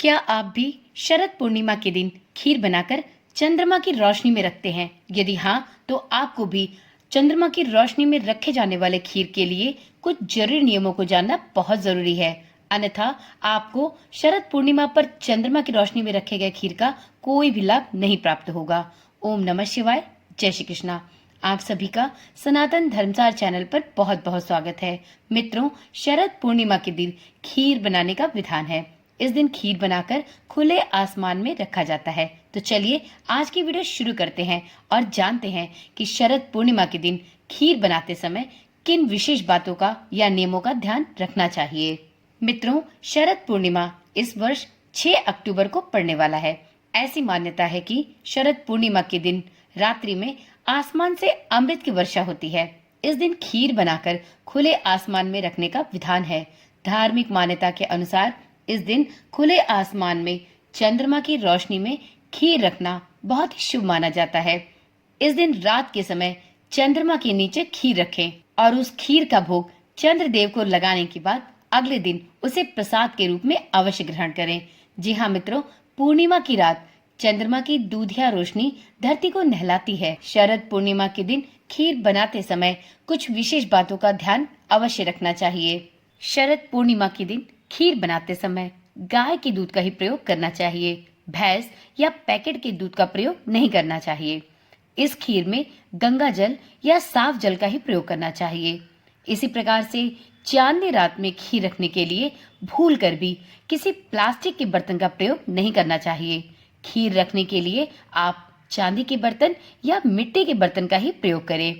क्या आप भी शरद पूर्णिमा के दिन खीर बनाकर चंद्रमा की रोशनी में रखते हैं? यदि हाँ, तो आपको भी चंद्रमा की रोशनी में रखे जाने वाले खीर के लिए कुछ जरूरी नियमों को जानना बहुत जरूरी है। अन्यथा आपको शरद पूर्णिमा पर चंद्रमा की रोशनी में रखे गए खीर का कोई भी लाभ नहीं प्राप्त होगा। ओम नमः शिवाय। जय श्री कृष्णा। आप सभी का सनातन धर्मसार चैनल पर बहुत बहुत स्वागत है। मित्रों, शरद पूर्णिमा के दिन खीर बनाने का विधान है। इस दिन खीर बनाकर खुले आसमान में रखा जाता है। तो चलिए आज की वीडियो शुरू करते हैं और जानते हैं कि शरद पूर्णिमा के दिन खीर बनाते समय किन विशेष बातों का या नियमों का ध्यान रखना चाहिए। मित्रों, शरद पूर्णिमा इस वर्ष 6 अक्टूबर को पड़ने वाला है। ऐसी मान्यता है कि शरद पूर्णिमा के दिन रात्रि में आसमान से अमृत की वर्षा होती है। इस दिन खीर बनाकर खुले आसमान में रखने का विधान है। धार्मिक मान्यता के अनुसार इस दिन खुले आसमान में चंद्रमा की रोशनी में खीर रखना बहुत ही शुभ माना जाता है। इस दिन रात के समय चंद्रमा के नीचे खीर रखें और उस खीर का भोग चंद्रदेव को लगाने के बाद अगले दिन उसे प्रसाद के रूप में अवश्य ग्रहण करें। जी हाँ मित्रों, पूर्णिमा की रात चंद्रमा की दूधिया रोशनी धरती को नहलाती है। शरद पूर्णिमा के दिन खीर बनाते समय कुछ विशेष बातों का ध्यान अवश्य रखना चाहिए। शरद पूर्णिमा के दिन खीर बनाते समय गाय के दूध का ही प्रयोग करना चाहिए। भैंस या पैकेट के दूध का प्रयोग नहीं करना चाहिए। इस खीर में गंगा जल या साफ जल का ही प्रयोग करना चाहिए। इसी प्रकार से चांदनी रात में खीर रखने के लिए भूल कर भी किसी प्लास्टिक के बर्तन का प्रयोग नहीं करना चाहिए। खीर रखने के लिए आप चांदी के बर्तन या मिट्टी के बर्तन का ही प्रयोग करें।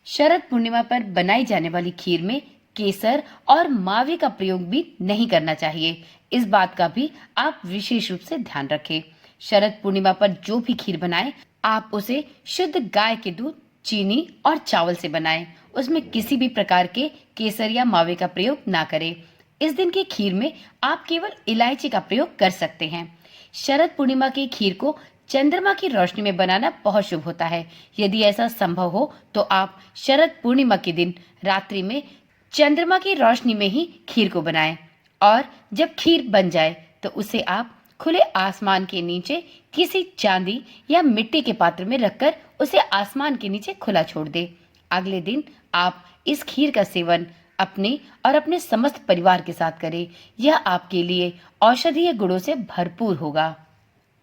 शरद पूर्णिमा पर बनाई जाने वाली खीर में केसर और मावे का प्रयोग भी नहीं करना चाहिए। इस बात का भी आप विशेष रूप से ध्यान रखें। शरद पूर्णिमा पर जो भी खीर बनाएं, आप उसे शुद्ध गाय के दूध, चीनी और चावल से बनाएं। उसमें किसी भी प्रकार के केसर या मावे का प्रयोग ना करें। इस दिन की खीर में आप केवल इलायची का प्रयोग कर सकते हैं। शरद पूर्णिमा की खीर को चंद्रमा की रोशनी में बनाना बहुत शुभ होता है। यदि ऐसा संभव हो तो आप शरद पूर्णिमा के दिन रात्रि में चंद्रमा की रोशनी में ही खीर को बनाएं और जब खीर बन जाए तो उसे आप खुले आसमान के नीचे किसी चांदी या मिट्टी के पात्र में रखकर उसे आसमान के नीचे खुला छोड़ दें। अगले दिन आप इस खीर का सेवन अपने और अपने समस्त परिवार के साथ करें। यह आपके लिए औषधीय गुणों से भरपूर होगा।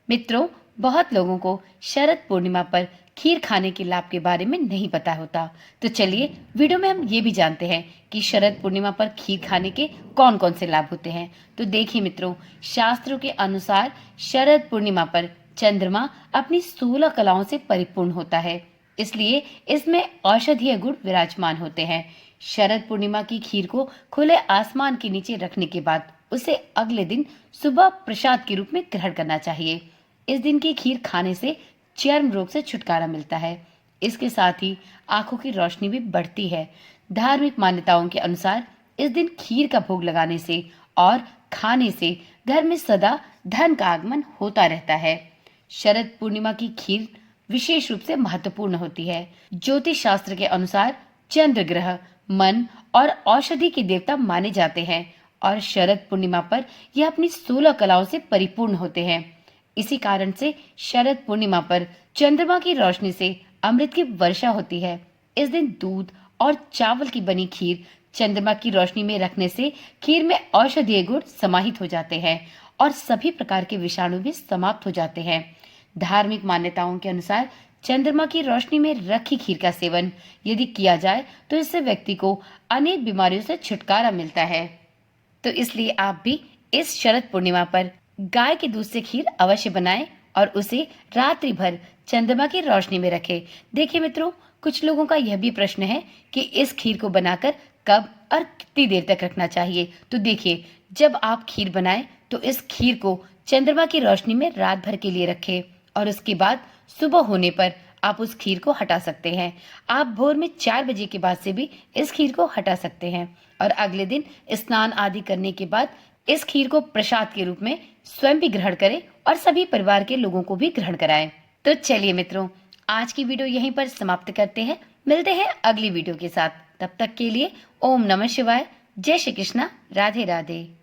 मित्रों, बहुत लोगों को शरद पूर्णिमा पर खीर खाने के लाभ के बारे में नहीं पता होता। तो चलिए वीडियो में हम ये भी जानते हैं कि शरद पूर्णिमा पर खीर खाने के कौन कौन से लाभ होते हैं। तो देखिए मित्रों, शास्त्रों के अनुसार शरद पूर्णिमा पर चंद्रमा अपनी 16 कलाओं से परिपूर्ण होता है, इसलिए इसमें औषधीय गुण विराजमान होते हैं। शरद पूर्णिमा की खीर को खुले आसमान के नीचे रखने के बाद उसे अगले दिन सुबह प्रसाद के रूप में ग्रहण करना चाहिए। इस दिन की खीर खाने से चर्म रोग से छुटकारा मिलता है। इसके साथ ही आंखों की रोशनी भी बढ़ती है। धार्मिक मान्यताओं के अनुसार इस दिन खीर का भोग लगाने से और खाने से घर में सदा धन का आगमन होता रहता है। शरद पूर्णिमा की खीर विशेष रूप से महत्वपूर्ण होती है। ज्योतिष शास्त्र के अनुसार चंद्र ग्रह, मन और औषधि के देवता माने जाते हैं और शरद पूर्णिमा पर यह अपनी 16 कलाओं से परिपूर्ण होते हैं। इसी कारण से शरद पूर्णिमा पर चंद्रमा की रोशनी से अमृत की वर्षा होती है। इस दिन दूध और चावल की बनी खीर चंद्रमा की रोशनी में रखने से खीर में औषधीय गुण समाहित हो जाते हैं और सभी प्रकार के विषाणु भी समाप्त हो जाते हैं। धार्मिक मान्यताओं के अनुसार चंद्रमा की रोशनी में रखी खीर का सेवन यदि किया जाए तो इससे व्यक्ति को अनेक बीमारियों से छुटकारा मिलता है। तो इसलिए आप भी इस शरद पूर्णिमा पर गाय के दूध से खीर अवश्य बनाएं और उसे रात्रि भर चंद्रमा की रोशनी में रखें। देखिए मित्रों, कुछ लोगों का यह भी प्रश्न है कि इस खीर को बनाकर कब और कितनी देर तक रखना चाहिए। तो देखिए, जब आप खीर बनाएं तो इस खीर को चंद्रमा की रोशनी में रात भर के लिए रखें और उसके बाद सुबह होने पर आप उस खीर को हटा सकते हैं। आप भोर में 4 बजे के बाद से भी इस खीर को हटा सकते हैं और अगले दिन स्नान आदि करने के बाद इस खीर को प्रसाद के रूप में स्वयं भी ग्रहण करें और सभी परिवार के लोगों को भी ग्रहण कराएं। तो चलिए मित्रों, आज की वीडियो यहीं पर समाप्त करते हैं। मिलते हैं अगली वीडियो के साथ। तब तक के लिए ओम नमः शिवाय। जय श्री कृष्णा। राधे राधे।